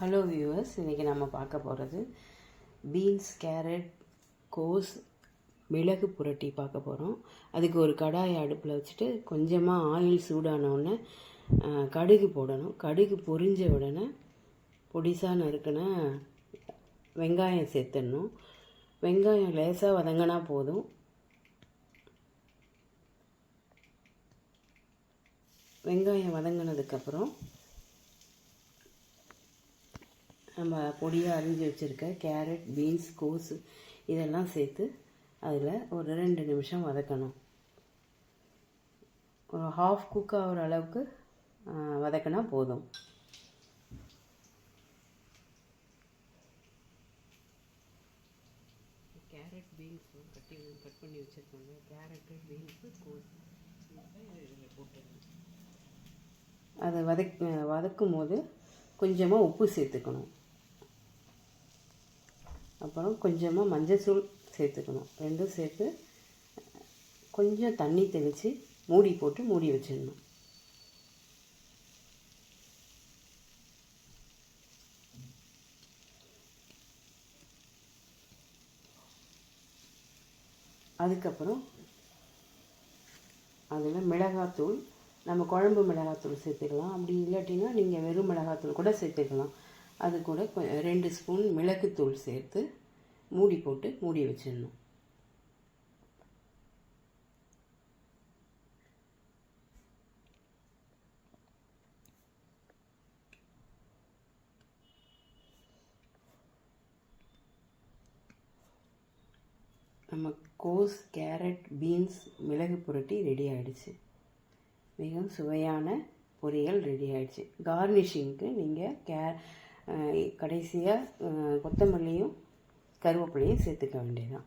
Hello viewers, இன்றைக்கி நம்ம பார்க்க போகிறது பீன்ஸ், கேரட், கோஸ், மிளகு புரட்டி பார்க்க போகிறோம். அதுக்கு ஒரு கடாயை அடுப்பில் வச்சுட்டு கொஞ்சமாக ஆயில் சூடானவுடனே கடுகு போடணும். கடுகு பொரிஞ்ச உடனே பொடிசாக நறுக்கின வெங்காயம் சேர்த்துடணும். வெங்காயம் லேசாக வதங்கினா போதும். வெங்காயம் வதங்கினதுக்கப்புறம் நம்ம பொடியாக அரிஞ்சு வச்சுருக்க கேரட், பீன்ஸ், கோஸ் இதெல்லாம் சேர்த்து அதில் ஒரு 2 நிமிஷம் வதக்கணும். ஒரு ஹாஃப் குக் ஆகிற அளவுக்கு வதக்கினா போதும். கேரட், பீன்ஸ் கட் பண்ணி வச்சுருக்கோங்க. கேரட்டு, பீன்ஸு, கோஸ் இதில் போட்டுருங்க. அதை வதக்கும் போது கொஞ்சமாக உப்பு சேர்த்துக்கணும். அப்புறம் கொஞ்சமாக மஞ்சள்தூள் சேர்த்துக்கணும். ரெண்டும் சேர்த்து கொஞ்சம் தண்ணி தெளித்து மூடி போட்டு மூடி வச்சிடணும். அதுக்கப்புறம் அதில் மிளகாத்தூள், நம்ம குழம்பு மிளகாத்தூள் சேர்த்துக்கலாம். அப்படி இல்லாட்டினா நீங்கள் வெறும் மிளகாத்தூள் கூட சேர்த்துக்கலாம். அது கூட 2 ஸ்பூன் மிளகுத்தூள் சேர்த்து மூடி போட்டு மூடி வச்சிடணும். நம்ம கோஸ், கேரட், பீன்ஸ், மிளகு புரட்டி ரெடி ஆகிடுச்சு. மிகவும் சுவையான பொரியல் ரெடி ஆகிடுச்சு. கார்னிஷிங்க்கு நீங்கள் கடைசியாக கொத்தமல்லியும் கருவேப்பிலையும் சேர்த்துக்க வேண்டியதான்.